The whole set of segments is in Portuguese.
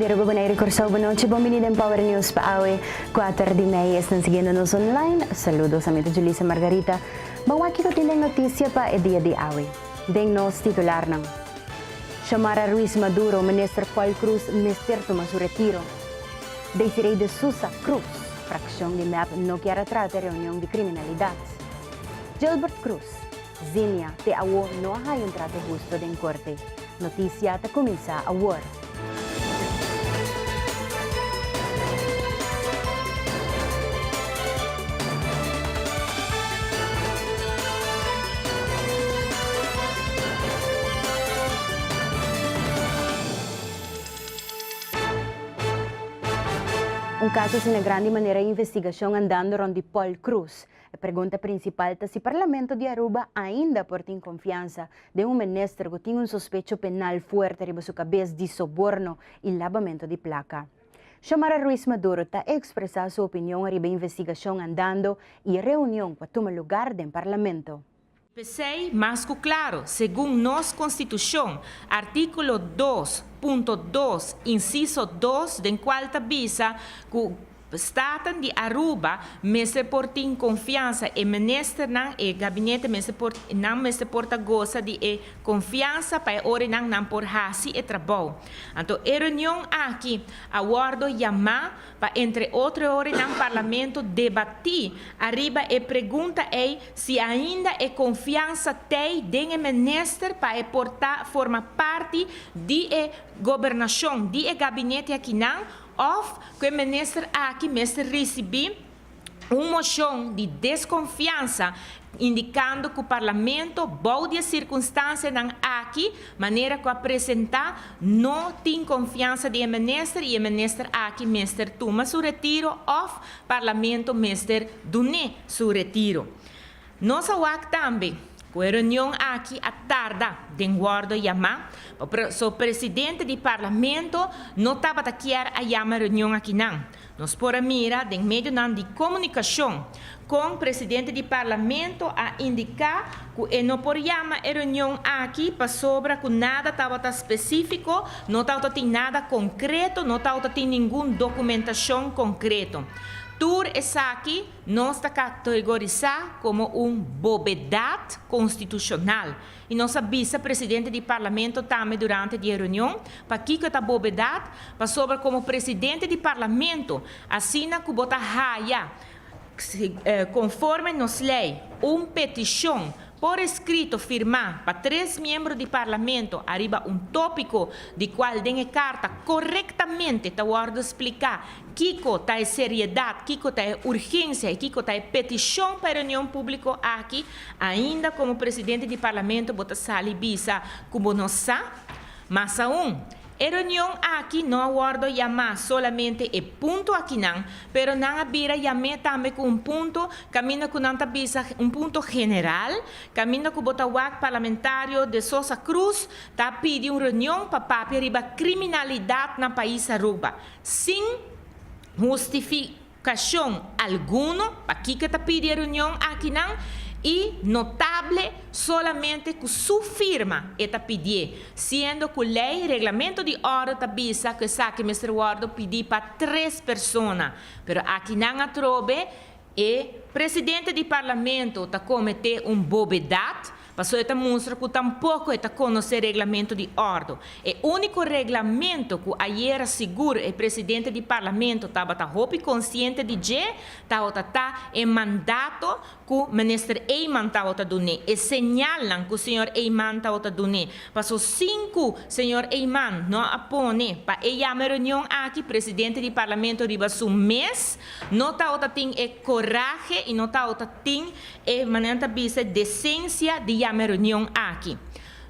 Aruba na recorso boa noite, bem-vindo em PowerNEWS Baboe 4 de maio. Estão seguindo-nos online. Saludos a minha Julissa Margarita. Bom, aqui eu tenho notícia para o dia de hoje. Den-nos titular não. Chamar a Ruiz Maduro, ministro Paul Cruz, ministro toma seu retiro. Desiree de Sousa Cruz, fracção de MEP, não quer tratar reunião de criminalidade. Gilbert Cruz, Zinia, te awo não há trato justo em corte. Noticia te começa a war. Caso sem grande maneira de investigação andando onde Paul Cruz. A pergunta principal é se o Parlamento de Aruba ainda tem confiança de ministro que tem suspeito penal forte sobre sua cabeça de soborno e lavamento de placa. Chamar a Ruiz Maduro está expressar sua opinião sobre a investigação andando e a reunião que toma lugar no Parlamento. Pensei mais claro, segundo nossa Constituição, artículo 2.2, inciso 2, do qual avisa que o Estado de Aruba mestre tem confiança e ministro e gabinete mestre porta goza de confiança para ora não por hasi e trabalho. Então, a reunião aqui aguardo chamar para entre outras horas no Parlamento debater arriba e pergunta se ainda é confiança tem do ministro para formar parte da governação, do gabinete aqui não. Of que o ministro aqui recebeu uma moção de desconfiança, indicando que o parlamento, por de circunstâncias aqui, maneira que apresentar, não tem confiança do ministro e o ministro aqui toma seu retiro, of parlamento dune seu retiro. Nós também. Com a reunião aqui à tarde, de guarda chamar, o presidente do parlamento não estava a querer a chamar a reunião aqui não. Nós por mira, em meio de comunicação, com o presidente do parlamento a indicar que não por chamar a reunião aqui para sobre que nada estava específico, não estava nada concreto, não estava nenhuma documentação concreta. Tur essa aqui não está categorizada como bobeidade constitucional. E nós avisa o presidente do parlamento também durante a reunião, para que esta bobeidade, para sobre como presidente do parlamento, assina que bota raia, conforme nos lei, petição por escrito firmar para 3 membros do parlamento arriba tópico de qual tem carta corretamente está guarda explicar Kiko está seriedade, Kiko está urgência, Kiko está petição para a reunião pública aqui, ainda como presidente do parlamento bota sali bisa como nossa, mas a reunião aqui não aguardo chamar solamente e ponto aqui não, pero não abira chamar também com ponto, caminha com não avisa ponto general, caminha com o parlamentário de Sousa Cruz, tá pedindo uma reunião para papel riba criminalidade no país Aruba, sem justificação alguma, para que está pedindo reunião aqui não, e notável solamente que sua firma está pedindo, sendo que a lei, regulamento de ordem avisa que saque Mr. Wardo pedir para 3 pessoas, mas aqui não trobe e presidente do parlamento está cometendo bobeidade, passou a mostrar que tampouco está conhecer o regulamento de ordem. O único regulamento que ayer seguro o presidente do parlamento estava consciente de que estava em mandato que o ministro Eiman estava dando. E señalam que o senhor Eiman estava dando. Passou 5 senhor Eiman não apone para a reunião aqui, presidente do parlamento riba um mês, não estava tendo coragem e não estava tendo maneira de decência de a reunião aqui.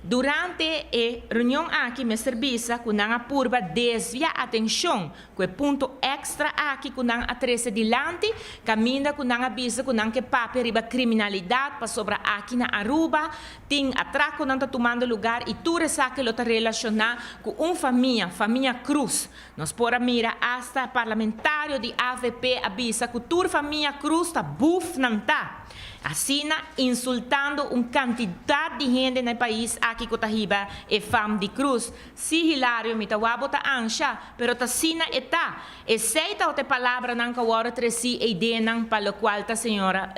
Durante a reunião aqui, me serviça que não apurba desvia a atenção, que é ponto extra aqui que não atrasa dilante, caminha que não avisa que não que papel riba criminalidade para sobre aqui na Aruba, tem atraco não está tomando lugar e tudo isso que lo está relacionado com família Cruz. Nós por mira hasta parlamentário de AVP avisa que toda família Cruz está buf não está. Así, insultando una cantidad de gente en el país aquí cotahiba e fam de cruz. Sí, Hilario, mi tawabo ta ansha, pero ta sina eta. E seita o te palabra nan kawara tresi e denan pa lo cual ta señora,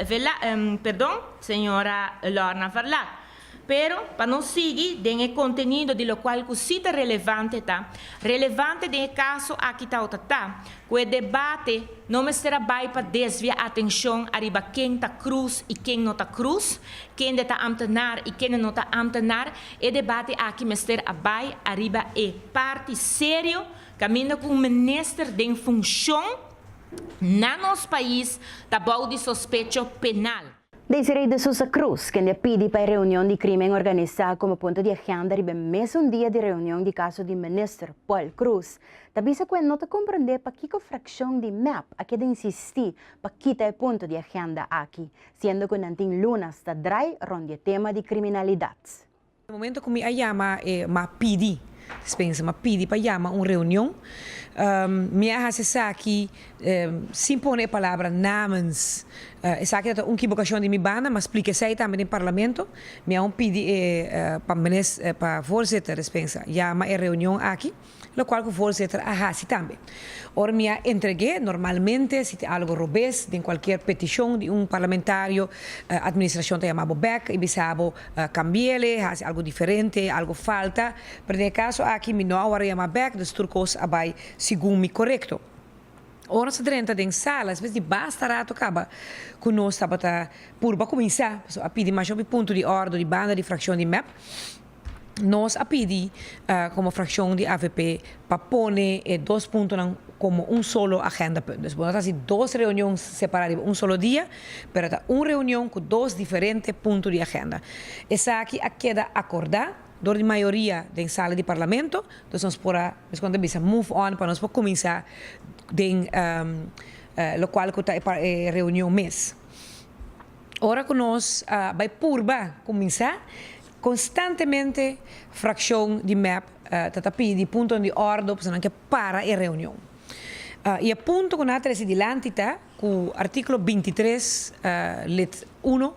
señora Lorna Farlat. Pero, para não seguir, tem o conteúdo de lo qual cosita relevante de caso aqui tá, o debate não me será para desviar a atenção arriba quem tá cruz e quem não tá cruz, quem está amtenar e quem não está amtenar, o debate aqui me será arriba e parte sério, caminho com o ministro de função na nosso país, tá bom de sospecho penal. Desiree de Sousa Cruz, quien le pide para reunión de crimen organizado como punto de agenda ribe mes un día de reunión de caso de ministro Paul Cruz. Tabisa que no te comprende para qué fracción de MAP a que de insistir para quitar el punto de agenda aquí, siendo que nantin lunas está dry ronde tema de criminalidad. No momento que me llama, me pide, pensa, me pide para llamar uma reunião, me hace aqui, sem pôr a palavra namens, essa aqui é uma equivocação de minha banda, mas explica isso também no parlamento, me pede para a voorzitter, pensa, llama a reunião aqui, lo cual o voorzitter hace também. Ora, me entreguei, normalmente, se tem algo robês, de qualquer petição de parlamentário, a administração te chamava back, e bisabo cambiele, hace algo diferente, algo falta, pero de caso aqui me não agora chama back, dos turcos abai segundo me correto. Ora, se dentro da sala, às vezes basta rato acaba que nós estava por começar a pedir mais um ponto de ordem, de banda, de fração de MAP. Nós a pedir como fração de AVP para pôr dois pontos como solo agenda. Nós vamos fazer duas reuniões separadas em solo dia, para uma reunião com dois diferentes pontos de agenda. Essa aqui queda acordar, door de maioria da sala de parlamento, então nós podemos move on para nós começar o qual é a reunião mês. Ora que nós vai começar constantemente fração de MAP de ponto de ordem para a reunião. E a ponto que nós temos dilante está com o artigo 23, lit 1,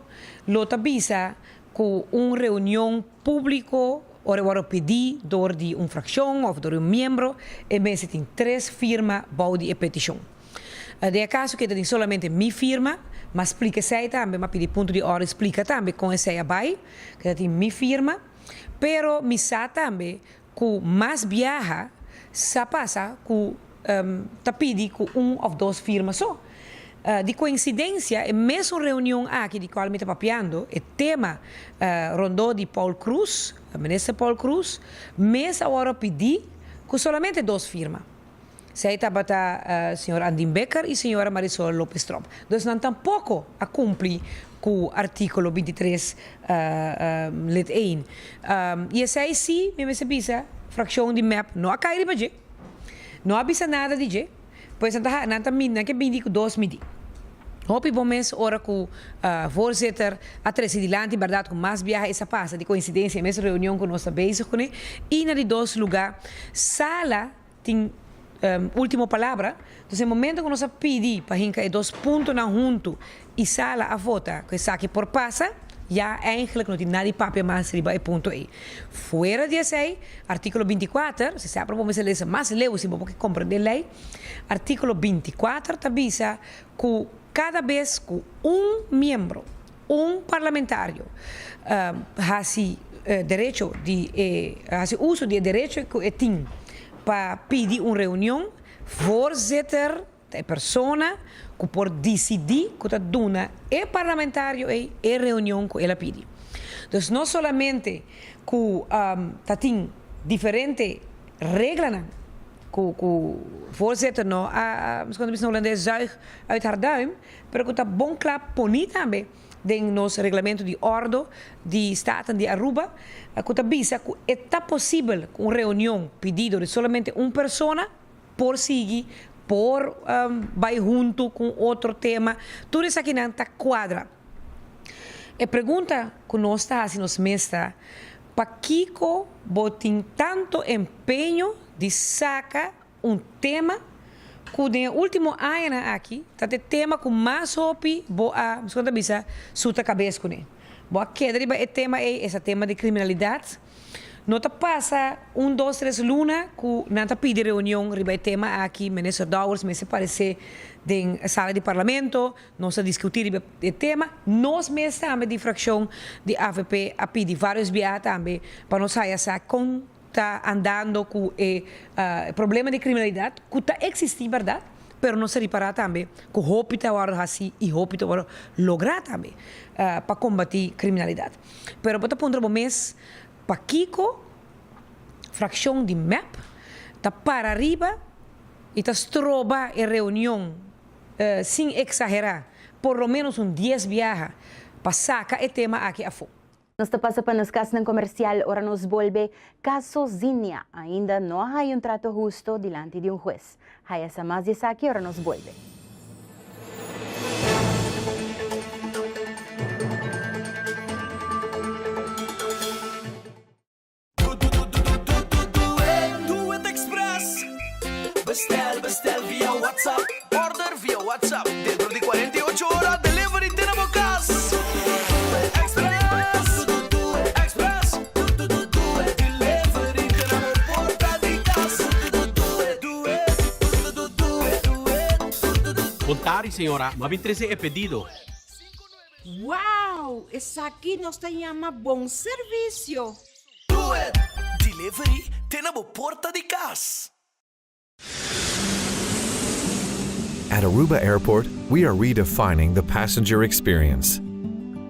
lo avisa com uma reunião pública ora pedir door de fração ou door membro e mesmo tem 3 firmas para a petição. De caso que tem solamente minha firma, mas explica sei também, mas pedir ponto de ordem explica também com essa abai, que tem minha firma, pero me sa também que mais viaja, sa passa que pedi com ou 2 firmas só. De coincidência, é mesmo reunião aqui de qual me está papiando, o tema rondou de Paul Cruz, o ministro Paul Cruz, mas agora pedi com solamente 2 firmas. Zij tabata senhor Andin Becker e senhora Marisol Lopes Tromp. Dus não tampouco a cumprir com o artigo 23, lit 1. E essa aí sim, me sabia, fração de MAP, não há cair para não avisa nada de je, pois não está que bindi com 2 midi. Hopi bom mês, ora com voorzitter, a presidente, verdade, com mais viagem essa passa, de coincidência, mesmo reunião com nós bezig com e na de 2 lugar, sala tem última palavra, então no momento que nós pedimos para hinca 2 pontos na junto e sala a vota, que saque por passa, já eigenlijk não tem nada de papel mais riba e ponto aí. Fora disso aí, artigo 24, se sabe como se lê mais leu se porque compreende a lei, artigo 24 avisa que cada vez que membro, parlamentário, hace direito de hace uso de direito que tem para pedir uma reunião, voorzitter, a pessoa que por decidir que está dando é parlamentário e a reunião que ela pede. Então, não somente que tem diferentes regras que o voorzitter não, misschien is Holandês zuig uit haar duim, mas que está bom claro poni também em nosso regulamento de ordem de Staten de Aruba, que avisa que é possível uma reunião pedida de somente uma pessoa por seguir, por vai junto com outro tema, tudo isso aqui não está quadra. A pergunta que nós estamos fazendo mestra, para que botem tanto empenho de sacar tema Com o último ano aqui, tá te tema com mais hopi, boa, escuta bisa, suta cabeça com ele. Boa queda riba é tema esse tema de criminalidade. Nota passa 1, 2, 3 luna com nanta pide reunião riba é tema aqui, ministro Dowers, me se parecer na sala de parlamento, nós a discutir riba é tema, nós mesmos também de fração de AVP a pedir vários bias também para nós sair essa com está andando com o problema de criminalidade, que está existindo, verdade? Mas não se reparar também, que o hope está agora assim e o hope está agora lograr também para combater criminalidade. Mas para ponto do mês, para Kiko, fração de MAP, está para arriba e está estroba em reunião, sem exagerar, por lo menos 10 viajes, para sacar o tema aqui a fogo. Nos pasa para nos casos ng comercial, ora nos volve caso Zinia. Ainda no hay un trato justo delante de un juez. Haya sa más de aquí, ora nos vuelve. Bestel via WhatsApp. Order via WhatsApp. Dentro de 48 horas, delivery Tecnico Express. Delivery Tecnico porta di casa. Contari, senhora, mas 13 é pedido. Uau! Essa aqui nos chama bom serviço. Do it. Delivery Tecnico porta di casa. At Aruba Airport, we are redefining the passenger experience.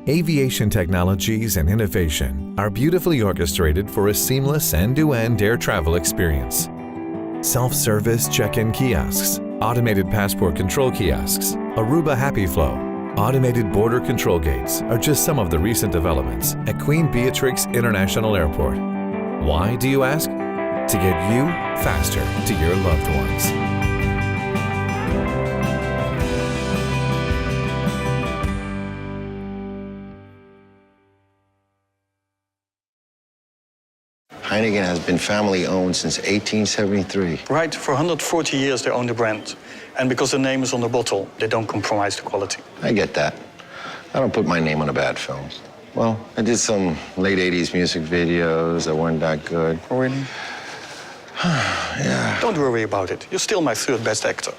Aviation technologies and innovation are beautifully orchestrated for a seamless end-to-end air travel experience. Self-service check-in kiosks, automated passport control kiosks, Aruba Happy Flow, automated border control gates are just some of the recent developments at Queen Beatrix International Airport. Why, do you ask? To get you faster to your loved ones. Heineken has been family-owned since 1873. Right, for 140 years they own the brand. And because the name is on the bottle, they don't compromise the quality. I get that. I don't put my name on a bad film. Well, I did some late 80s music videos that weren't that good. Oh, really? Yeah. Don't worry about it. You're still my third best actor.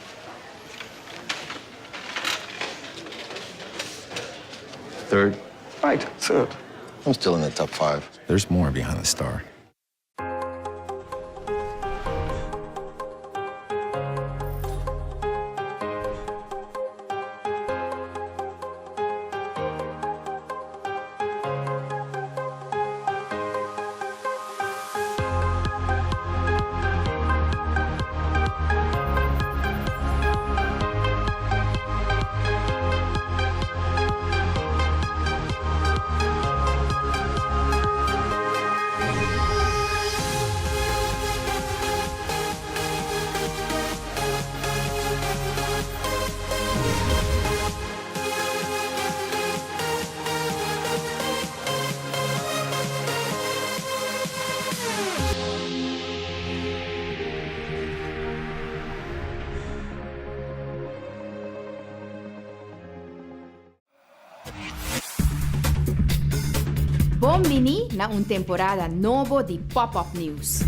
Third, Right, third. I'm still in the top 5. There's more behind the star. Bombini na un temporada novo di Pop-Up News.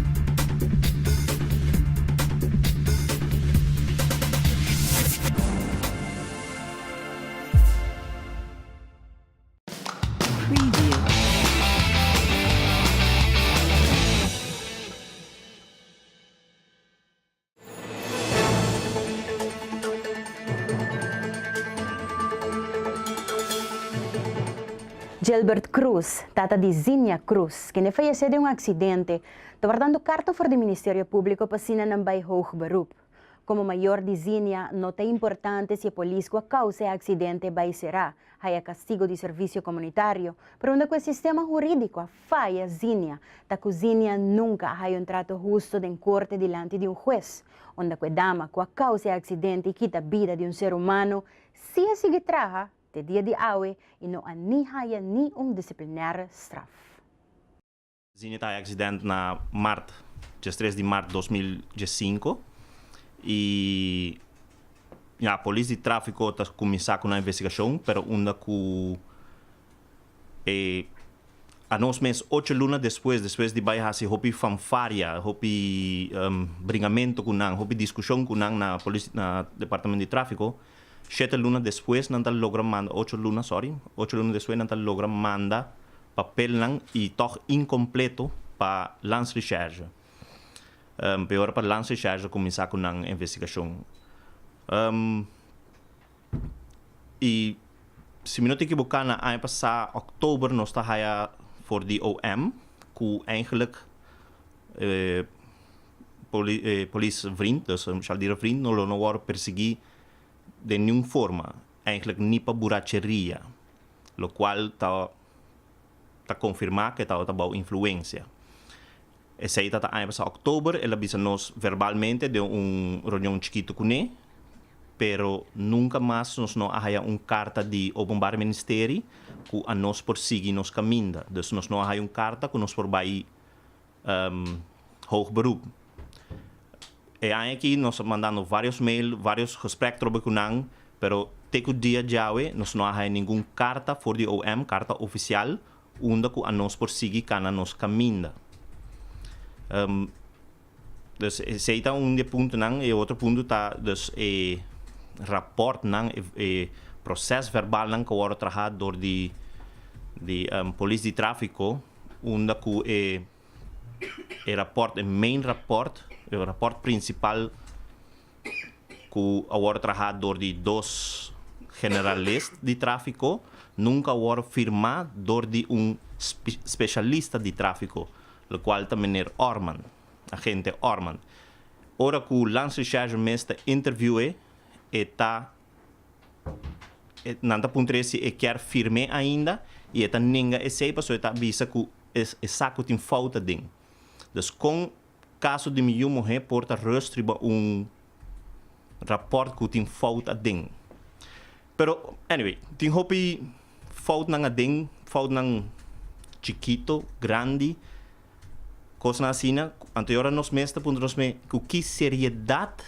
Preview. Gilbert Cruz, tata de Zinia Cruz, que ne falleceu de um acidente, está guardando carta fora do Ministério Público para assinar ng Baboe Hoek. Como maior de Zinia, nota importante se a polícia causa o acidente vai será, há castigo de serviço comunitário, pero onde o sistema jurídico a falha Zinia, ta que Zinia nunca há trato justo em corte delante de juez, onde a dama que causa o acidente e quita a vida de ser humano, se a seguir traja, de dia de awe e não há ni disciplinar straf. Zinia está accidente na março, dia 3 de março de 2005. E a polícia de tráfico está começando com a investigação, pero ainda que a nós mesmos 8 lunas depois de baixar se houve fanfaria, houve brigamento com nang, houve discussão com nang na polícia, na departamento de tráfico, 7 lunas depois não está logra manda 8 lunas depois não está logra manda papel nang e toch incompleto para lance recherche. Pior para lance recherche começar com nang investigação. E se me não equivocar, na ano passado, oktober, nós estamos voor die OM, que eigenlijk police-vriend, dus zal dire vriend, não worden perseguido de nenhuma forma, eigenlijk niet para buracheria, lo qual está confirmado que está about influência. E sei que ano passado, oktober, ela avisa-nos verbalmente de reunião chiquito com ele, pero nunca mais nós não há carta de openbaar ministerie que a nós persegue nos caminho. Dus nós não há carta que nós por vai hoog beroep. E aqui nós mandando vários mails, vários gesprekken sobre com nang, pero teco dia jawe nós não há nenhuma carta for de OM, carta oficial, onde que a nós persegue cana nos caminho. Dus esse é ponto nang e outro ponto tá dus rapport nang proces verbal nang que wordt trajado door de politie de tráfico, onde que rapport, main rapport, o rapport principal que wordt trajado door de dos generalistas de tráfico, nunca wordt firmado door de specialista de tráfico, lo cual está meneer Orman, agente Orman. Ora que o lance recherche mestre interviewe está nanta puntresi e quer firme ainda e eta ninga e sei passo eta bisa que é saco tem falta ding. Dus com caso de milhão morrer porta restriba rapport que tem falta ding. Pero anyway, tem hopi falta nanga ding, falta nang chiquito, grande, coisa assim, anterior nos mestre punto nos me que seriedade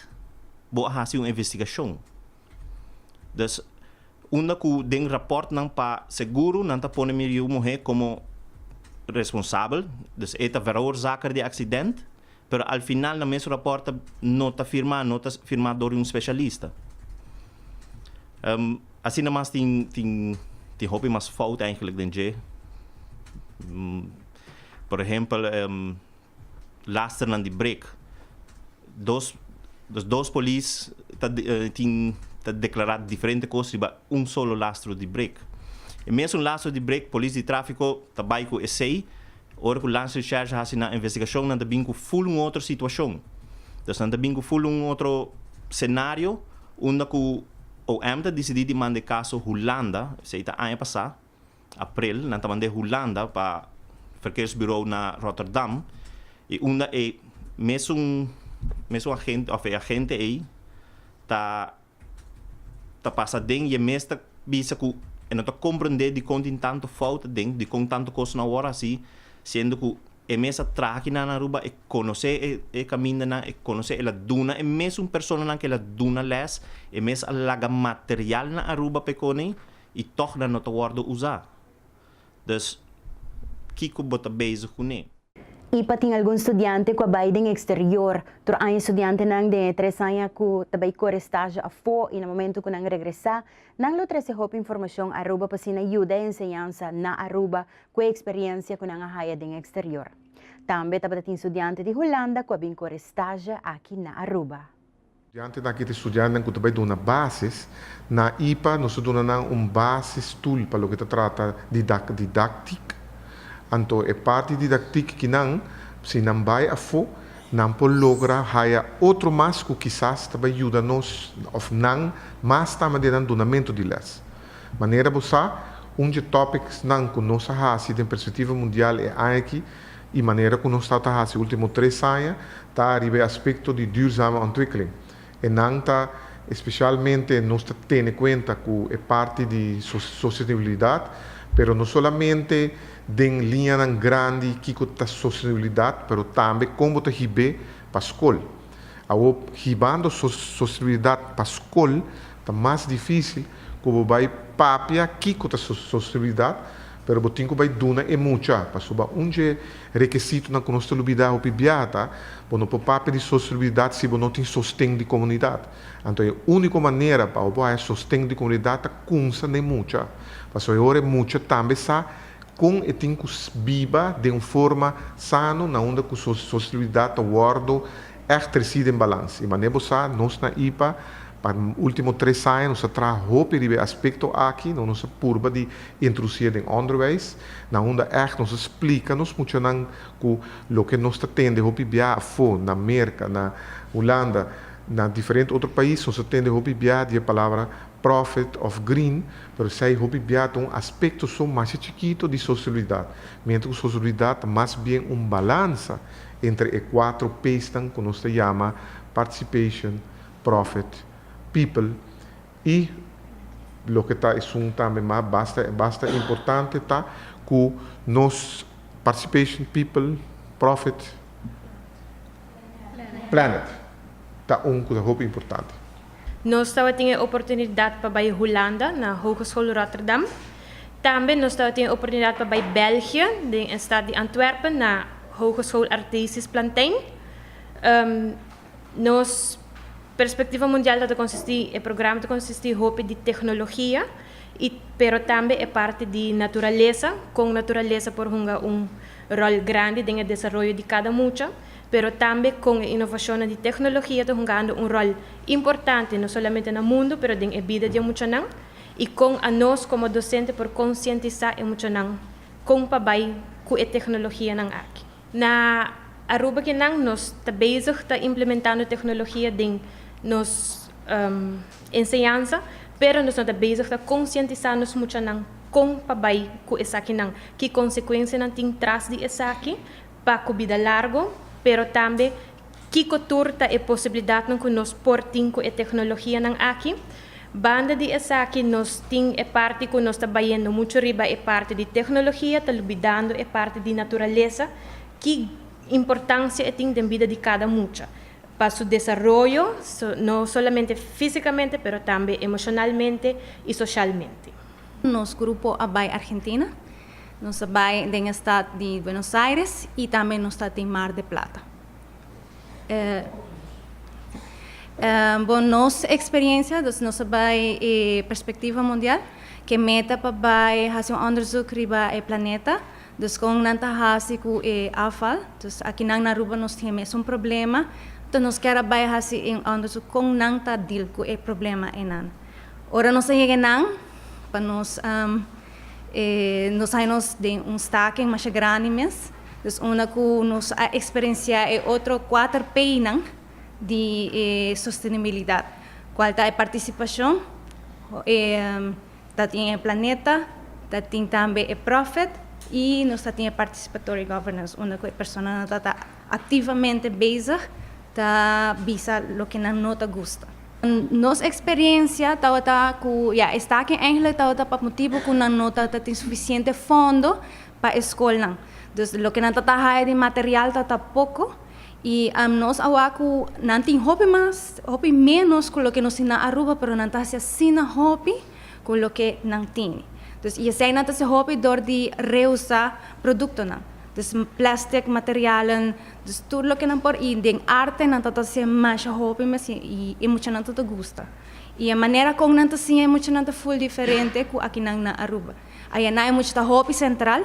boa fazer uma investigação. Dus onde que den rapport não pa seguro não tá pone milhão morrer como responsável, dus eta veroorzaker de acidente, pero al final na mesmo rapport não tá firmado por specialista. Assim na mas tem hobby mas fout eigenlijk den por exemplo, laster na die break. Dos police têm declarado diferentes coisas sobre solo lastro de break. E mesmo lastro de break, polícia de tráfico também com essay, ora que o lance de charge há na investigação não tem com full outra situação. Então não tem com full outro cenário onde o OM decidiu mandar caso Holanda, sei tá ano passado, abril, não mandar Holanda para verkeersbureau na Rotterdam e onde é mesmo agente aí tá passa ding e mesmo bisa que não tá compreender de com tanto falta ding de com tanto coisa na hora assim sendo que é mesmo traque na Aruba e conhecer e caminho na e conhecer ela duna é mesmo pessoa na que ela duna les é mesmo laga material na Aruba pecone e toch não tá guardo usar. Dus kiko bota bezig com ele. E para tem algum estudante que vai em exterior, tur ang estudante nang de 3 anos que também corre estágio a fo e no momento que nang regressar, nang lo trece hop informação Aruba para sina ajuda e enseñanza na Aruba com experiência que nang haya em exterior. Também também tem estudante de Holanda que vem corre estágio aqui na Aruba. Estudante daqui de estudante que também dona bases na IPA nós dona basis tool para o que trata didática. Anto é parte didática que não se não vai a fo não pode lograr haya outro mais que quizás também ajuda nos ou não mas também de donamento de las maneira bossa de topics não que nós há em perspectiva mundial é aqui e maneira que nós está há último 3 anos tá arriba aspecto de duurzame ontwikkeling e não tá especialmente nós tendo conta que é parte de sustentabilidade pero não solamente den linha grande que com a sustentabilidade, pero também como te hibe para escola. Ao ribando sustentabilidade para a escola, está mais difícil, como vai papia aqui com a sustentabilidade, pero botin ko vai duna é muita, para suba onde requisito na conosco lubida o pibiata, bono po papia de sustentabilidade se bono tem sostém de comunidade. Então a única maneira para o boa sostém de comunidade é kunsa nem muita. Para so ora muita também sa com e tem que viva de uma forma sano na onda com sustentabilidade guardo echt reside em balance. E maneira sa nós na IPA para os últimos 3 anos, nós trabalhamos de aspecto aqui, na nossa curva de introduzir em onderwijs, na onde nós explicamos muito o que nós temos de viajar na América, na Holanda, na diferentes outros países, nós temos de viajar a palavra profit of green, mas sei de viajar um aspecto mais chiquito de sociedade, mientras que sociedade mais bem balança entre os 4 P's que nós chamamos participation, profit, people e lo que está é também mais bastante importante tá que nos participation people profit planet tá coisa muito importante. Nós temos a oportunidade para ir Holanda na Hogeschool Rotterdam. Também nós temos a oportunidade para ir België, na estado de Antwerpen na Hogeschool Artistisch Plantain. Nós perspectiva mundial dat consiste o programa consiste hope de tecnologia pero também é parte de natureza com natureza por rol grande no desenvolvimento de cada mucha pero também com a inovação de tecnologia jogando rol importante não somente no mundo pero na vida de mucha não e com a nós como docente por conscientizar e mucha não com pabai com a tecnologia não aqui na Aruba que não nós está bezig tá implementando tecnologia nos enseñanza, pero nós estamos bezig a conscientizar-nos muito com pabai com essa aqui não, que consequência não tem traz de essa aqui para a vida largo, pero também que turta é possibilidade não que nós portem com a tecnologia não aqui, banda de essa aqui nós tem é parte que nós trabalhando muito riba é parte de tecnologia, tá olvidando é parte de natureza, que importância tem na vida de cada mucha. Para su desarrollo, no solamente físicamente, pero también emocionalmente y socialmente. Nos grupo Abai Argentina, nos Abai en el estado de Buenos Aires y también nos estado de Mar de Plata. Nos experiencia, nos Abai perspectiva mundial, que meta para Abai hacer un onderzoek riba el planeta, dus kung nantahasi ku afal, dus aqui na Aruba nos temos um problema. Então, nós queremos trabalhar assim, onde com não tá deal com o problema enan. Ora nós chegamos para nós nós de destaque mais grande mesmo. Então, uma que nós experienciar é outro 4 peinan de sustentabilidade. Qual tá a participação? Tá tem o planeta, tá tem também o profit e nós tá tem a participatory governance, onde a pessoa não está ativamente bezig ta bisa lo que não te gusta. Nossa experiência está aqui eigenlijk para motivo que não tem suficiente fundo para a escola. Então, lo que não está de material está pouco e nós agora não tem hobby menos com lo que nos na Aruba, pero não está assim hobby com lo que não tem. Então, e esse não está hobby dor de reusar produto não. Dus plastic materialen, dus tudo lo que não por e de arte não tá se mais hobby mas e muito não te gusta. E a maneira como não tá assim é muito não tá full diferente com aqui na Aruba. Aí não é muito hobby central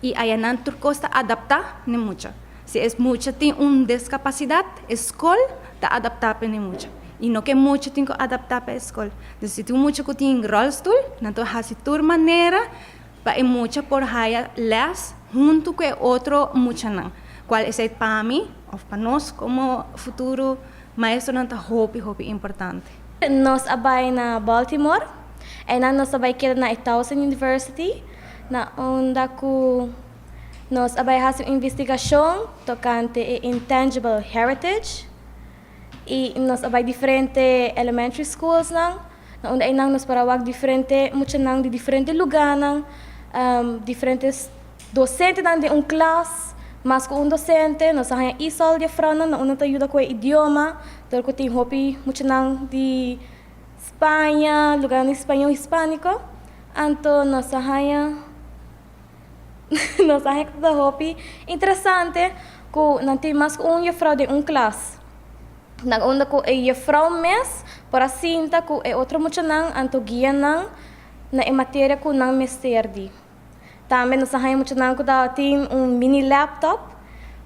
e aí não tu costa adaptar nem muito. Se é muito tem discapacidade, escola tá adaptar nem muito. E não que muito tem que adaptar para a escola. Dus se tu muito que tem rolstoel, não tu hasi tur maneira para muito por haya les junto com outro muito não. Qual é para mim ou para nós como futuro maestro não tá hobby importante. Nós abai na Baltimore e nós abai que na Towson University na onda que nós abai fazer investigação tocante intangible heritage e nós abai diferente elementary schools não onde nós nos parawag diferente muito não de diferente lugar não diferentes docentes de classe Mas com docente, nós arranha isol de frana, na una ayuda com o idioma, então eu tenho hobby muito não de Espanha, lugar em espanhol hispânico, então nós arranha da hobby interessante, que não tem mais com juffrouw de classe. Na onda ko e juffrouw mes, para cinta ko e outro muito não, então guia não na matéria ko não mesterdi. Também nós arranha muito não, que dá tem mini laptop,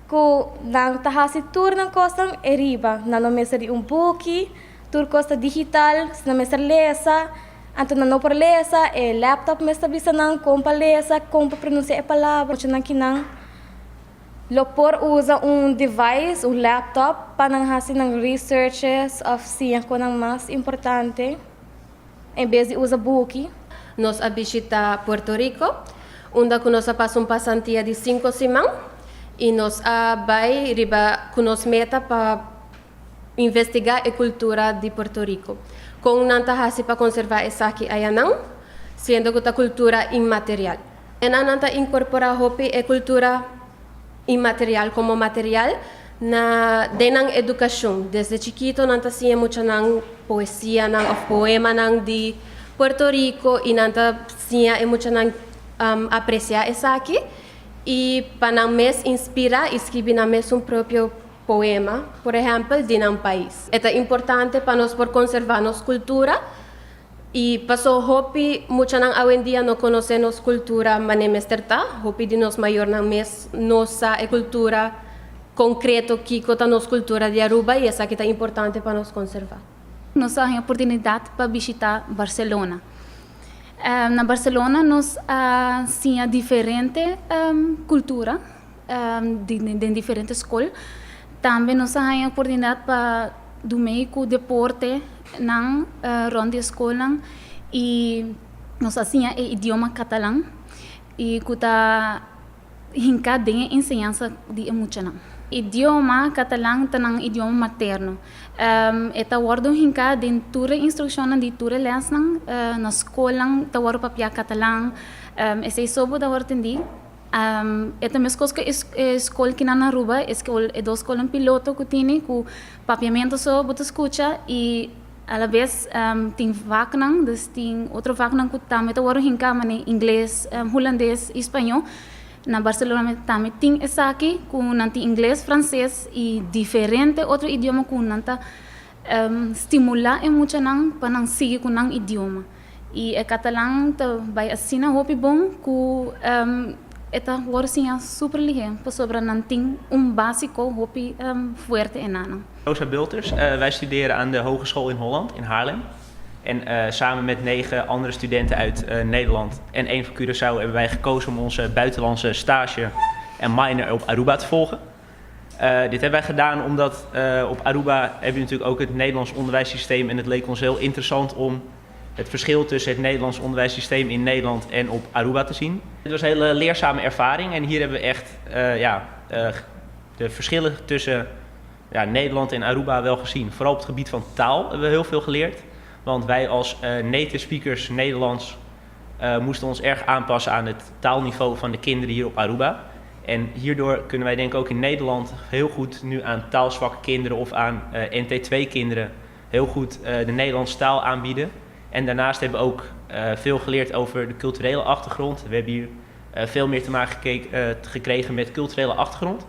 que não tahasi tour não costa eriba, não mesterdi book, tour costa digital, se não mester lesa, então não por lesa, e laptop mester bisa não compra lesa, compra pronunciar a palavra, muito não que não. Lopor usa device, laptop, para fazer researches of ciência que é mais importante, em vez de usar book. Nós visitamos Puerto Rico, onde nós passamos passantia de 5 semanas, e nós vai com nos meta para investigar a cultura de Puerto Rico. Com nanta hasi para conservar essa aqui ayanang, sendo que a cultura imaterial. E nanta incorporar a cultura imaterial como material na denang educação. Desde chiquito nanta siya mucha nang poesia nang of poema nang de Puerto Rico e nanta siya mucha nang apreciar essa aqui e para mes inspirar escrever na mes próprio poema, por exemplo, de um país. É importante para nós por conservar nossa cultura e passou hopi muita nang hoje em dia não conhecemos cultura manemesterta, hopi de nós maior nang mes nossa cultura concreto que cota nossa cultura de Aruba e essa que é importante para nós conservar. Nós temos a oportunidade para visitar Barcelona. Na Barcelona nós temos diferente cultura de diferentes escolas. Também nós temos a oportunidade para do meio com deporte na ronda escola e nós temos o idioma catalão e que está hincado em ensinança de emoção. Idioma catalão é um idioma materno. Está word hincado em toda instrução de toda lesson na escola está word papia catalão. Esse sobo da word entendi. É também a escola que na Aruba, é duas escolas piloto que tem, com papiamento só, você escuta e a la vez tem vacnan, tem outro vacnan que também está word hincado em inglês, holandês e espanhol. Na Barcelona também tem essa aqui, com inglês, francês e diferente outro idioma que nanta estimular muito para não seguir com um idioma. E o catalão vai assim na hopi bom que esta worzinha super ligeiro, para não ter básico hopi forte en aan. Rosa Bulters, wij studeren aan de Hogeschool in Holland, in Haarlem. En samen met 9 andere studenten uit Nederland en 1 van Curaçao hebben wij gekozen om onze buitenlandse stage en minor op Aruba te volgen. Dit hebben wij gedaan omdat op Aruba heb je natuurlijk ook het Nederlands onderwijssysteem en het leek ons heel interessant om het verschil tussen het Nederlands onderwijssysteem in Nederland en op Aruba te zien. Het was een hele leerzame ervaring en hier hebben we echt de verschillen tussen Nederland en Aruba wel gezien. Vooral op het gebied van taal hebben we heel veel geleerd. Want wij als native speakers Nederlands moesten ons erg aanpassen aan het taalniveau van de kinderen hier op Aruba. En hierdoor kunnen wij denk ik ook in Nederland heel goed nu aan taalzwakke kinderen of aan NT2 kinderen heel goed de Nederlandse taal aanbieden. En daarnaast hebben we ook veel geleerd over de culturele achtergrond. We hebben hier veel meer te maken gekregen met culturele achtergrond.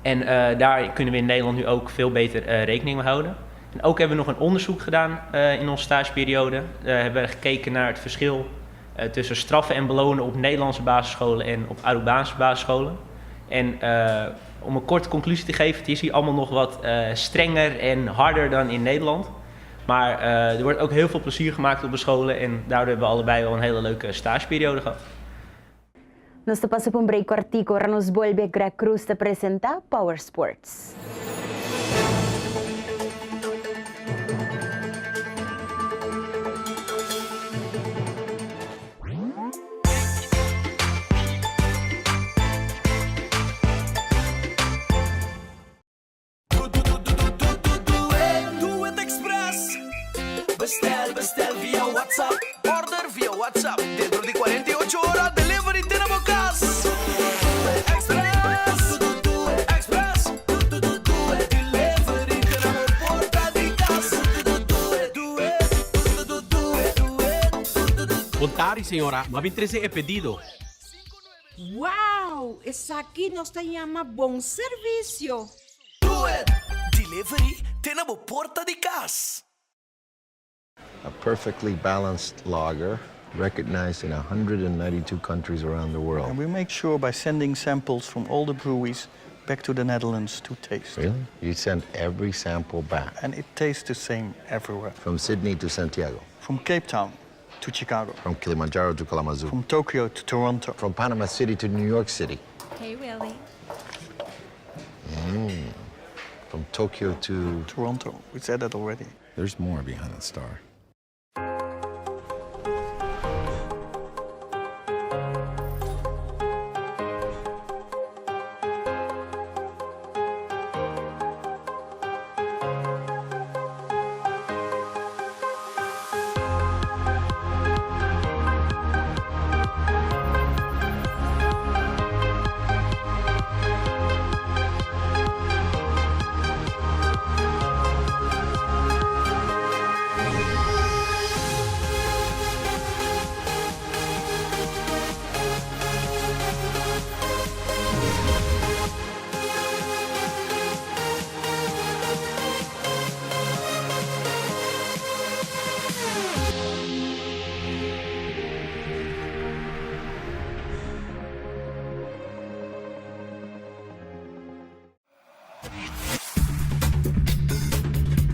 En daar kunnen we in Nederland nu ook veel beter rekening mee houden. En ook hebben we nog een onderzoek gedaan in onze stageperiode. Hebben we gekeken naar het verschil tussen straffen en belonen op Nederlandse basisscholen en op Arubaanse basisscholen. En om een korte conclusie te geven, het is hier allemaal nog wat strenger en harder dan in Nederland. Maar er wordt ook heel veel plezier gemaakt op de scholen en daardoor hebben we allebei wel een hele leuke stageperiode gehad. Nos paso por un break cortico, ahora nos vuelve Greg Cruz te presenta Power Sports. Bestel via WhatsApp. Order via WhatsApp. Dentro de 48 horas, delivery tenemos gas. Express. Sorry, senhora, mas me entreguei é pedido. Wow! Essa aqui nos chama bom serviço. Do it! Delivery tem na porta de casa. A perfectly balanced lager, recognized in 192 countries around the world. And we make sure by sending samples from all the breweries back to the Netherlands to taste. Really? You send every sample back? And it tastes the same everywhere. From Sydney to Santiago? From Cape Town to Chicago. From Kilimanjaro to Kalamazoo? From Tokyo to Toronto. From Panama City to New York City? Hey, Willie. From Tokyo to... Toronto. We said that already. There's more behind the star.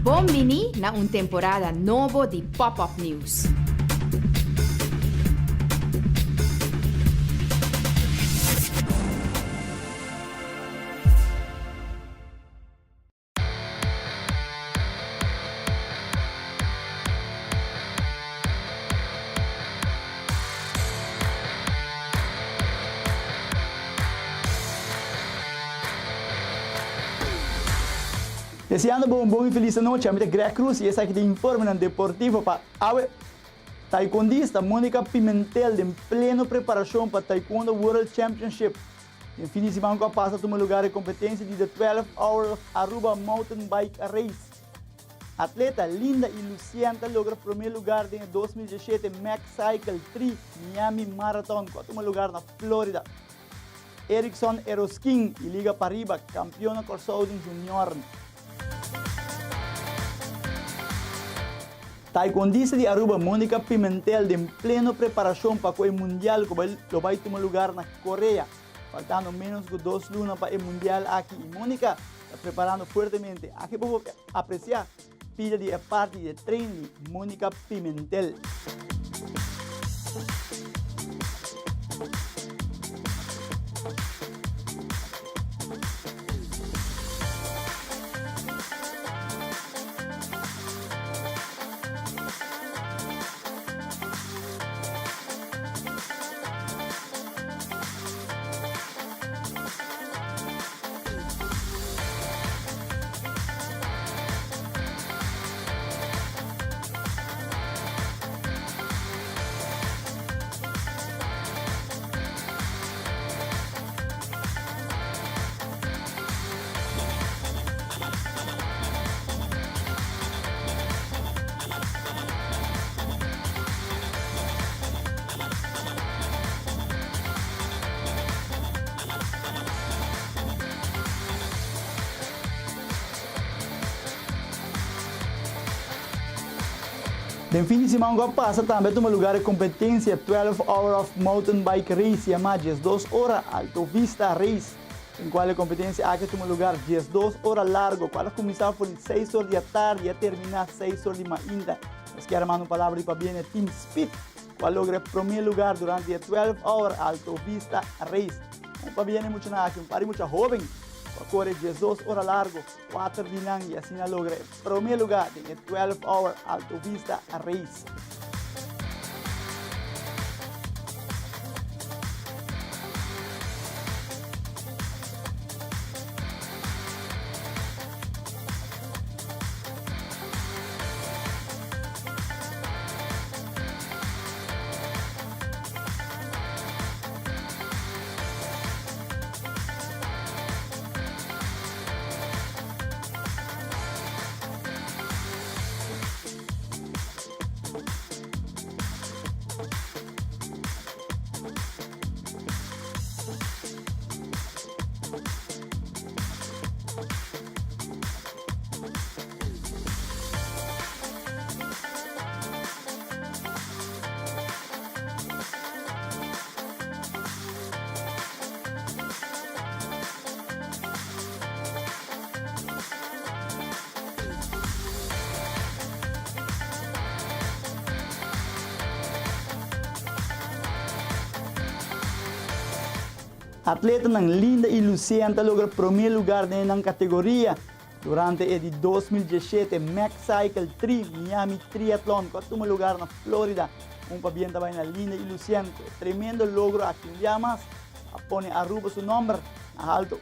Bom-vindo na temporada novo de Pop-Up News. Deseando bom e feliz noite, amiga Greg Cruz, e essa aqui de informe deportivo para a taekwondista Mônica Pimentel, em plena preparação para Taekwondo World Championship. Em fim de semana, passa a lugar de competência de 12 Hour Aruba Mountain Bike Race. Atleta Linda e Lucienta logra primeiro lugar em 2017 Max Cycle 3 Miami Marathon, quarto lugar na Flórida. Erickson Eroskin e Liga Pariba, campeona Corsauding Junior. Taekwondista de Aruba, Mônica Pimentel, em plena preparação para o Mundial, que vai tomar lugar na Coreia. Faltando menos de 2 lunas para o Mundial aqui. E Mônica está preparando fortemente. Aqui vou apreciar pilha de parte de treino de Mônica Pimentel. No fim de semana passa também toma lugar de competência 12 Hour of Mountain Bike Race, chamada 2 horas Alto Vista Race, em qual a competência aqui toma lugar 2 horas largo, qual começar por 6 horas da tarde e terminar 6 horas de manhã. Nós queremos uma palavra para bem Team Speed, qual logra primeiro lugar durante 12 Hour Alto Vista Race. Para bem muito na aqui, para muito jovem, para correr 2 horas largo, 4 de manhã e assim logra primeiro lugar em 12 Hour Alto Vista Race. Atleta ng Linda y Lucienta logra primeiro lugar na categoria durante el 2017 Mac Cycle 3 Miami Triathlon, cuarto lugar na Florida. Pabienta vai na Linda y Lucienta. Tremendo logro a quien llamas, pone Aruba su nombre a alto.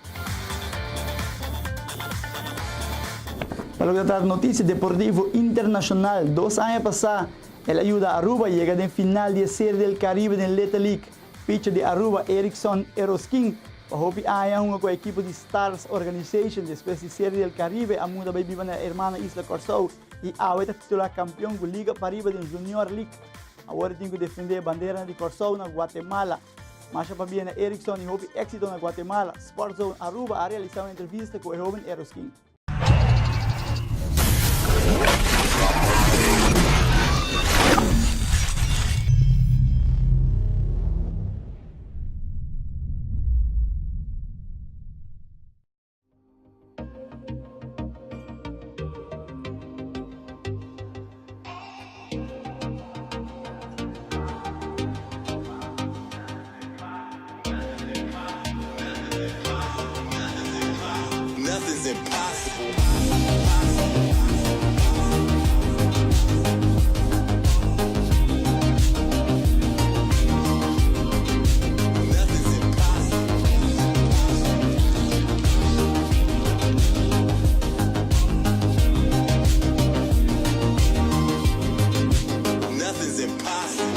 Para tratar noticia deportivo internacional, 2 años pasados, el ayuda a Aruba llega en final de Serie del Caribe en Leta League. Pitcher de Aruba, Erickson Eroskin, hopi haya un equipo de Stars Organization, después de Serie del Caribe, a muda vive en la hermana Isla Corsou y ahora titular campeón de Liga Pariba de Junior League. Ahora tengo que defender bandera de Corsou en Guatemala. Mas para bien Erickson y hopi éxito en Guatemala. Sport Zone Aruba ha realizado una entrevista con el joven Eroskin. Nothing's impossible. Nothing's impossible.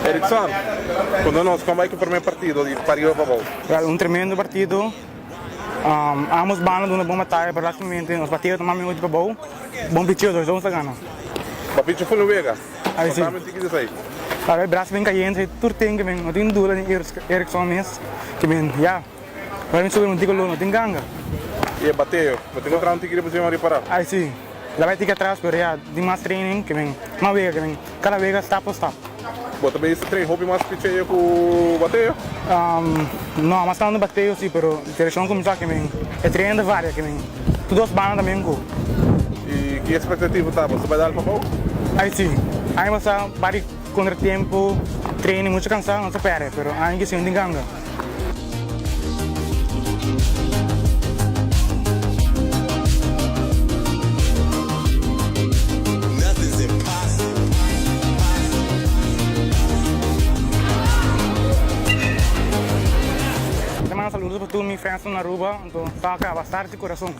Erickson, conta-nos como é que o primeiro partido de Paris Baboe. Tremendo partido. Ambos bandos de uma boa batalha, praticamente nos partidos tomamos muito Baboe. Bom pitch, dois vamos ganhar. O pitch foi no Vega. Aí sim. Para o braço bem caindo, tudo tem que vem, não tem dúvida em Erickson mesmo. Que vem, já. Para mim subir um tico não tem ganga. E bateu, tem que entrar um tico depois de reparar. Aí sim. Lá vai ter que atrás, mas já de mais training que vem, uma vez que vem, cada vez stop por stop. Bom, também esse treino, roupa mais pitch aí com o bateu? Não, mas não bateu sim, pero direção começou que vem, é treino de várias que vem, todos os bandos também com. E que expectativa tá? Você vai dar para Baboe? Aí sim, aí você vai contra tempo, treino muito cansado, não se perde, pero aí que sim tem ganga. Saludos para todos mis fans en Aruba, entonces está acá, bastante de corazón.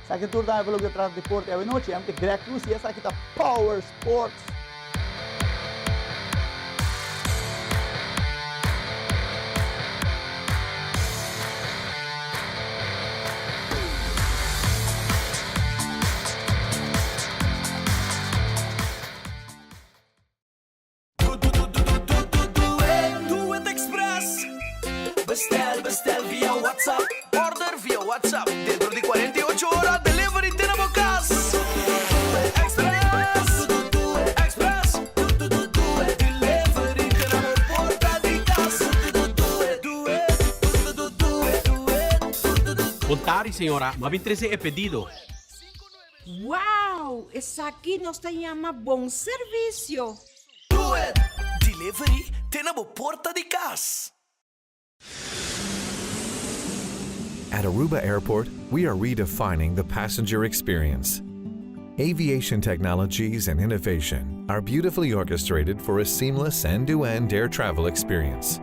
Sa que tour tayo pelo que traz deporte a noite, am que Greg Cruz e essa aqui tá Power Sports. Bestel via WhatsApp. Order via WhatsApp. Dentro di 48 ore, delivery tenemos casa. Express. Express. Delivery tenemos porta di casa. Contari, senhora. Mabin 13 é pedido. Wow, essa aqui nos llama bom serviço. Do it. Delivery tenemos porta di casa. At Aruba Airport, we are redefining the passenger experience. Aviation technologies and innovation are beautifully orchestrated for a seamless end-to-end air travel experience.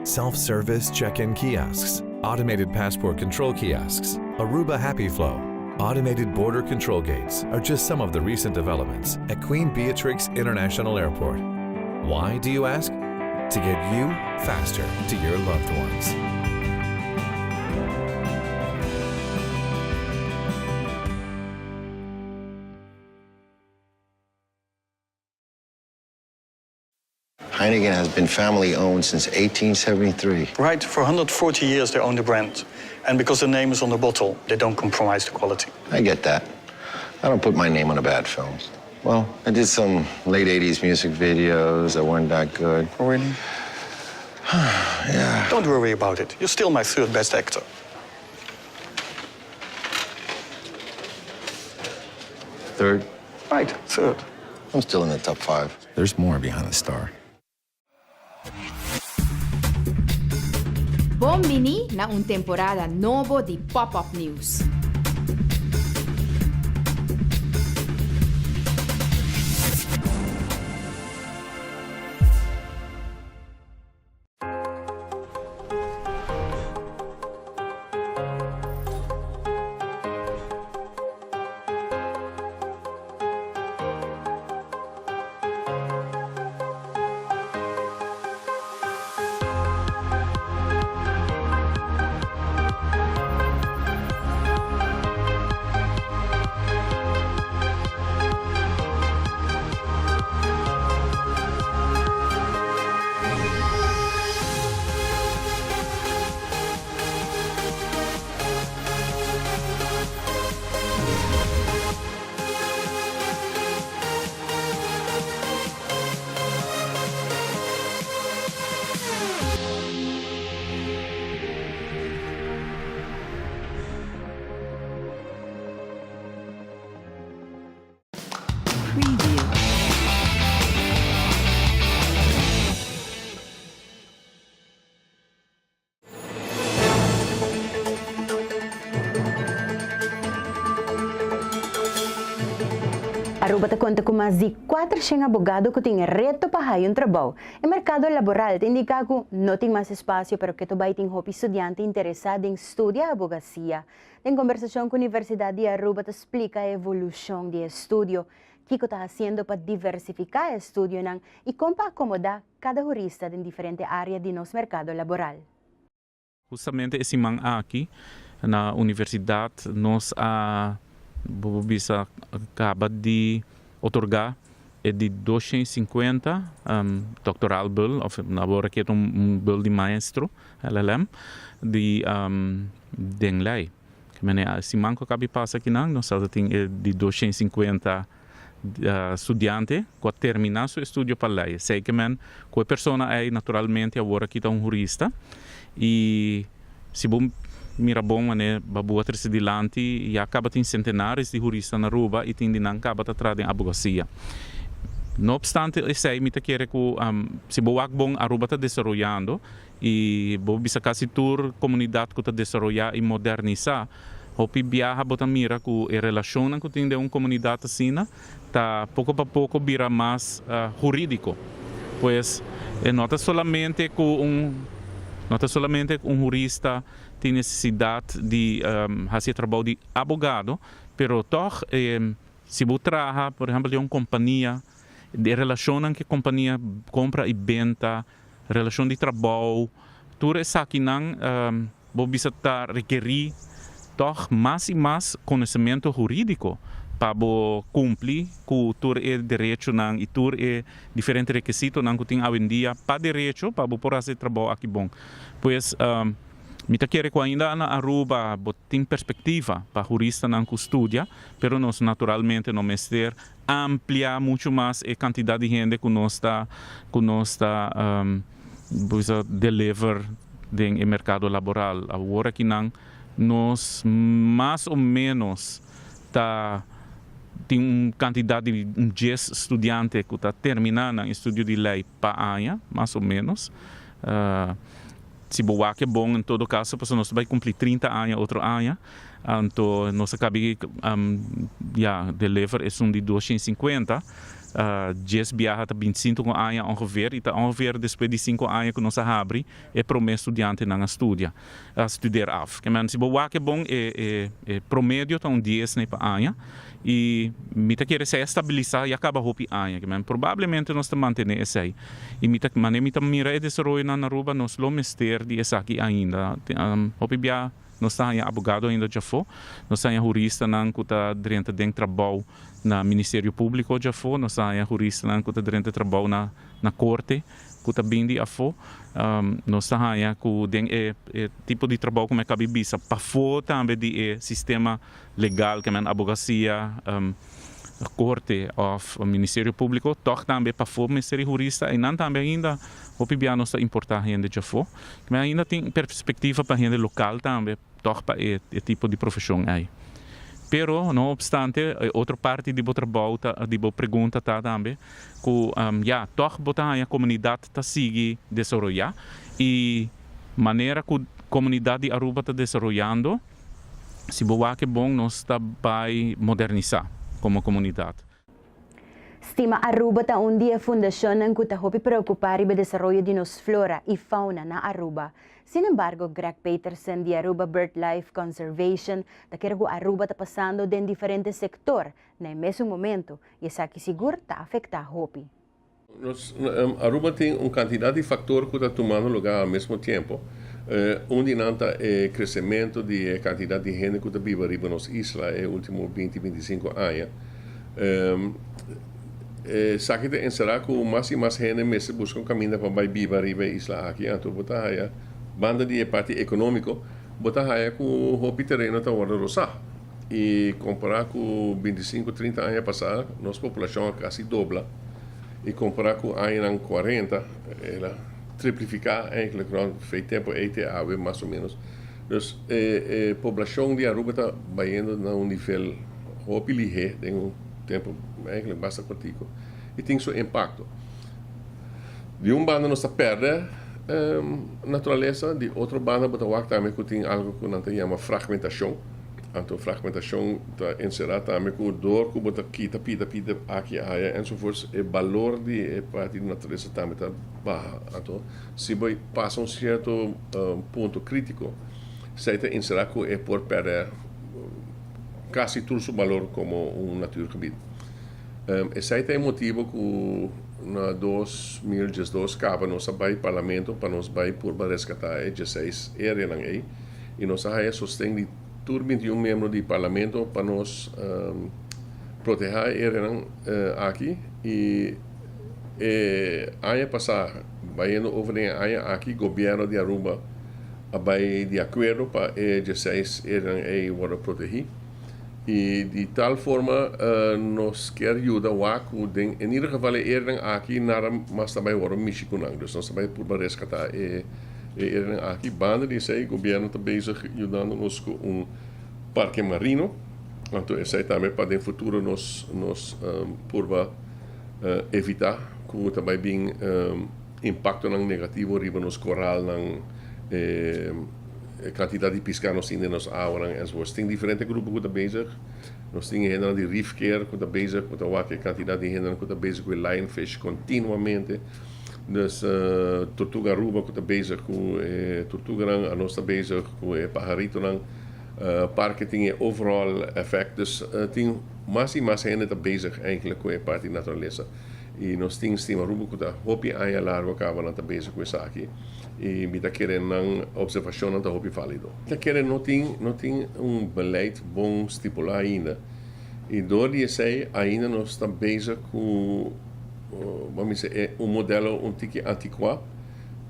Self-service check-in kiosks, automated passport control kiosks, Aruba Happy Flow, automated border control gates are just some of the recent developments at Queen Beatrix International Airport. Why, do you ask? To get you faster to your loved ones. Heineken has been family-owned since 1873. Right, for 140 years they own the brand. And because the name is on the bottle, they don't compromise the quality. I get that. I don't put my name on the bad films. Well, I did some late 80s music videos that weren't that good. Oh, really? Yeah. Don't worry about it. You're still my third best actor. Third? Right, third. I'm still in the top 5. There's more behind the star. Bombini na un temporada novo di Pop-Up News. Aruba te conta com mais de 400 abogados que têm reto para um trabalho. O mercado laboral te indica que não tem mais espaço para que tu vai ter estudante interessado em estudar advocacia. Em conversação com a Universidade de Aruba te explica a evolução do estudo, que está fazendo para diversificar o estudo e como para acomodar cada jurista em diferentes áreas do nosso mercado laboral. Justamente esse man aqui na universidade nós bisa acaba de otorgar de 250 doctoral bill of agora que é bill de maestro LLM de denglei que mene esse man que acaba passa aqui não nós tem de 250 estudante que terminar seu estudo para lei sei que man que a pessoa é naturalmente agora que um jurista e se bom mira bom né Baboe Hoek dilante e acaba tem centenares de juristas na Aruba e tem de não acaba atrás em advocacia. No obstante, esse me te quer que se boa bom Aruba está desenvolvendo e boa bisa quase tour comunidade que está desenvolvendo e modernizar. Hopi viaja bota mira que a relação que tem de uma comunidade assim, tá pouco a pouco vira mais jurídico. Pois nota solamente que um jurista tem necessidade de fazer trabalho de abogado, pero toch se você trabalha, por exemplo, de uma companhia, de relação que a companhia compra e venda, relação de trabalho, tudo isso aqui não você está requerir toch mais e mais conhecimento jurídico para cumprir com todo o direito e todo o diferente requisito que tem hoje em dia para direito para poder fazer trabalho aqui bom. Pois me quero que ainda na Aruba tem perspectiva para jurista que estudia, pero nós naturalmente não mestre ampliar muito mais a quantidade de gente que nós está deliver no mercado laboral. Agora que nós mais ou menos tem uma quantidade de 10 estudantes que está terminando o estudo de lei para ano, mais ou menos. Se boa que é bom em todo caso, porque nós vamos cumprir 30 anos, outro ano. Então, nós acabamos deliver é de 250. 10 viaja a 25 anos ongeveer, e ongeveer depois de 5 anos que nós abrimos, é para o estudante não estudar af. Se boa que é bom, promédio está 10 para ano, e me quer se estabilizar e acaba hopi ano, provavelmente nós estamos mantendo isso aí. E me mira e desenvolver na Aruba, nós lo mester de isso aqui ainda. Hopi bia nós estamos abogado ainda já foi, nós estamos jurista que está dentro de trabalho na Ministério Público já foi, nós estamos jurista que está dentro de trabalho na Corte, que está bem de afo, nós estamos com tipo de trabalho como é que a bibisa, para fora também de sistema legal, que é a advocacia, Corte ou Ministério Público, toch também para fora Ministério Jurista, e não também ainda o PBA não está importar gente já foi, mas ainda tem perspectiva para gente local também, toch para esse tipo de profissão aí. Pero, não obstante, outra parte de trabalho, de pergunta também, que toch botar a comunidade está seguir desenvolver e maneira que a comunidade de Aruba está desenvolvendo, se boa que bom nós está vai modernizar como comunidade. Estima Aruba está dia fundação que está preocupar com o desenvolvimento de nossa flora e fauna na Aruba. Sin embargo, Greg Peterson de Aruba BirdLife Conservation está querendo que Aruba está passando em diferentes setores no mesmo momento e isso aqui seguro está afetando a Hopi. Aruba tem uma quantidade de fatores que está tomando lugar ao mesmo tempo. Onde não está o crescimento de quantidade de gente que está viva riba nas islas nos últimos 20-25 anos. Sabe que será que mais e mais gente mesmo busca um caminho para viver riba isla aqui, então botar aí banda de parte econômico, botar aí com o terreno está agora rosar. E comparar com 25-30 anos passados, nossa população quase dobla. E comparar com anos 40, ela triplicar eigenlijk rond veel tempo ETA, mais ou menos. Dus a população de Aruba está indo a nível opilihe, tem tempo eigenlijk bastante contigo. E tem seu impacto. De banda nós está perdendo natureza, de outra banda também que tem algo que nós chama fragmentação. Então, fragmentação está inserada também com dor que bota quita, pita, aqui, aí, enzovoorts. O valor de parte da natureza também está baixo. Então, se você passa certo ponto crítico, você está inserado que é por perder quase todo o seu valor como naturgebied. Esse é o motivo que na 2012 cabe nosso parlamento para nós por resgatar 16 áreas aí e nós aí sustém tur 21 membros do parlamento para nós proteger aqui e ano passado vai over aqui governo de Aruba vai de acordo para 16 áreas para proteger e de tal forma nós quer ajudar o ACU em ieder geval aqui nada mais também o México não, dus nós também por resgatar aqui banda de sei governo está bezig ajudando-nos com parque marino, então esse também para o futuro nós por evitar que também bem impacto negativo riba nos coral quantidade de pesca nós temos nos águas e so. Tem diferentes grupos que estão bezig. Nós temos gente de reef care que está bezig com a quantidade de gente que está bezig com lionfish continuamente. Dus tortuga Aruba que está bezig com tortuga lang, a nós está bezig com pajarito lang, parque tem overall effect. Dus tem mais e mais gente está bezig eigenlijk com a parte natureza. E nós temos Aruba que está hopi aia largo acaba não está bezig com isso aqui. E me está querendo observação não está hopi válido. Está querendo não tem beleid bom estipular ainda. E door die zei ainda nós está bezig com vamos dizer, modelo tique antiqua.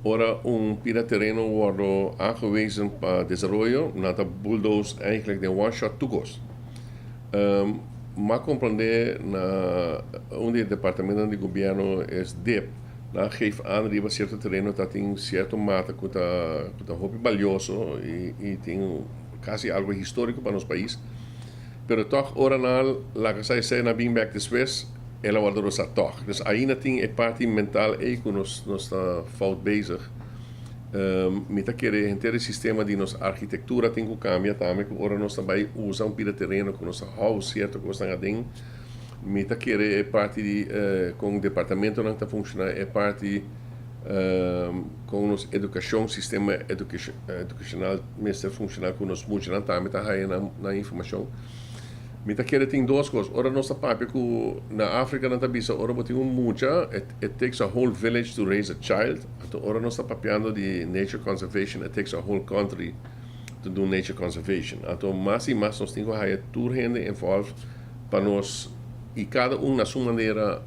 Ora, piraterreno wordt aangewezen para desenvolvimento, nada bulldoze eigenlijk de one-shot toekomst. Maar compreender na onde departamento de governo é DEP, na geeft aan dat certo terreno dat tem certo mata que tá hobby valioso e tem quase algo histórico para nosso país. Pero toch ora la que sai na bem back this west ela waardoor ze toch. Dus ainda tem a parte mental que nós está fout bezig. Met aquele inteiro sistema de nossa arquitetura tem que cambiar também. Ora nós também usamos terreno com nossa house, certo? Com nossa gading. Met aquele parte de com o departamento não está funcionando. É parte com nosso educação, sistema educacional, mesmo funcionar com nós muito não também está aí na informação. Met aquele tem duas coisas. Ora nossa papi na África não está bisa. Ora botem mucha. It takes a whole village to raise a child. Então ora nós está papiando de nature conservation. It takes a whole country to do nature conservation. Então mais e mais nós temos que ter toda gente involved para nós e cada na sua maneira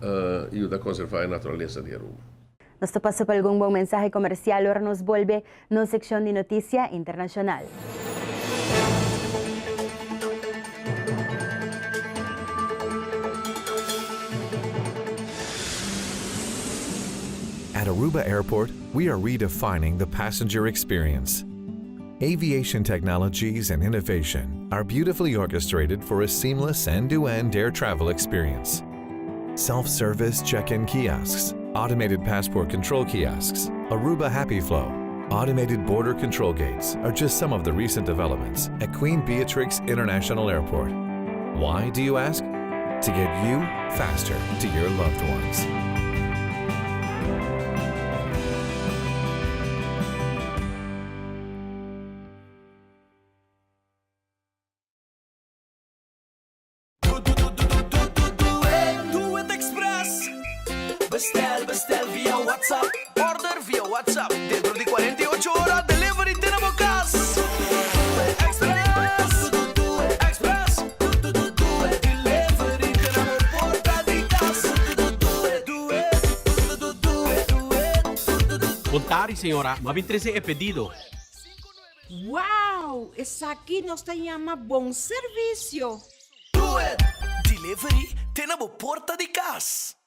ajudar a conservar a natureza de Aruba. Nós passamos por algum bom mensagem comercial. Agora nos volve na secção de notícia internacional. At Aruba Airport, we are redefining the passenger experience. Aviation technologies and innovation are beautifully orchestrated for a seamless end-to-end air travel experience. Self-service check-in kiosks, automated passport control kiosks, Aruba Happy Flow, automated border control gates are just some of the recent developments at Queen Beatrix International Airport. Why, do you ask? To get you faster to your loved ones. Bestel via WhatsApp. Order via WhatsApp. Dentro di 48 ore delivery tenemos casa. Express. Express. Delivery tenemos porta di casa. Contari, senhora. Mas 13 é pedido. Wow, essa aqui nos chama bom serviço. Do it. Delivery tenemos porta di casa.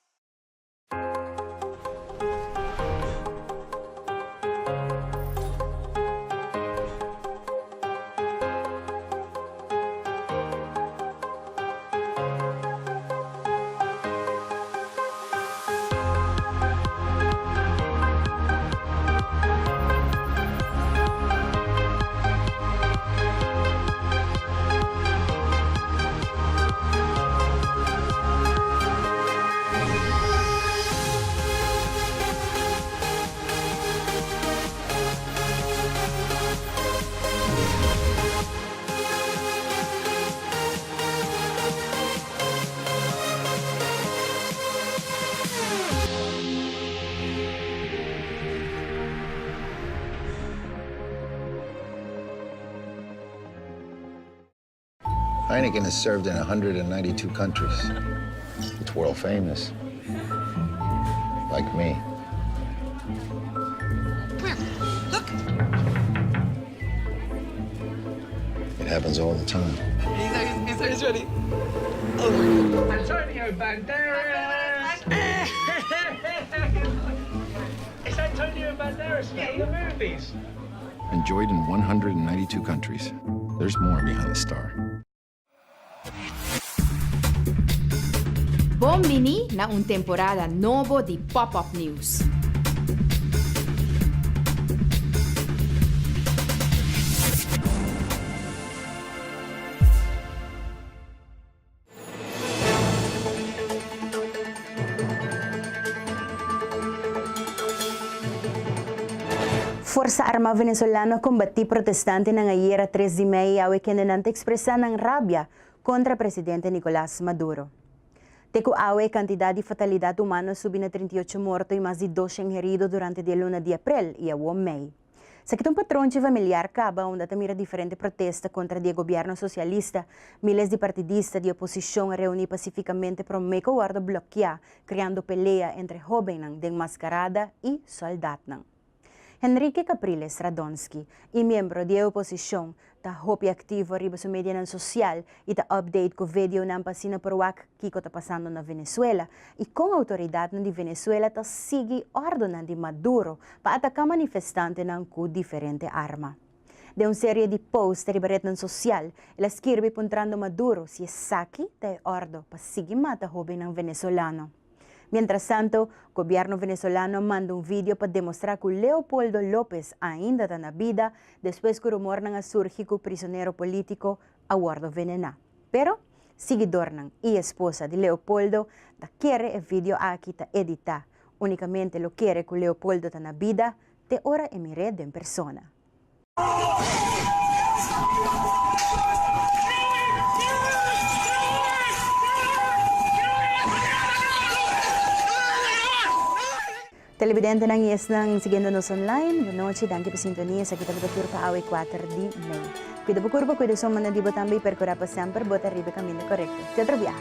Heineken is served in 192 countries. It's world famous. Like me. Look. It happens all the time. He's ready. Antonio Banderas! It's Antonio Banderas from the movies. Enjoyed in 192 countries. There's more behind the star. Bombini na un temporada novo di Pop-Up News. Força Armada Venezolana combati protestante ng ayera 3 de Mayo awe kinanante expresa ng rabia contra Presidente Nicolás Maduro. Teco awe cantidad de fatalidad humana subi na 38 mortos e mais de 200 heridos durante a luna de abril e a May. Sa kitong patron de familiar caba onde tamira diferente protesta contra o governo socialista, miles de partidistas de oposição reuni pacificamente para meio guarda bloquear, criando pelea entre jovens de enmascarada e soldados. Henrique Capriles Radonsky, e membro da oposição, ta hopi ativo riba sa media social e ta update ko video ng pasina perwak kiko ta pasando na Venezuela e kung autoridad ng di Venezuela ta sigi ordonan di Maduro pa ataka manifestante ng ku diferente arma. De un serie di post ribaret ng social, ila skirbi puntrando Maduro si saki ta ordo pa sigi mata hobi ng Venezolano. Mientras tanto, o governo venezolano manda um vídeo para demonstrar que Leopoldo López ainda está na vida depois que o rumor não surge que o prisioneiro político aguardo venena. Pero, seguidor e esposa de Leopoldo da quer o vídeo aqui ta editar. Unicamente lo quer que Leopoldo está na vida, te ora e miredo em persona. Televidente ng IES ng siguiendo-nos online, buenas noches, danke por sintonia sa kita betul PAW 4 de May. Cuida po kurba, cuida sa mga di ba tambay, perkura pa sempre, bota ribe kami na korekto. Teatro biya!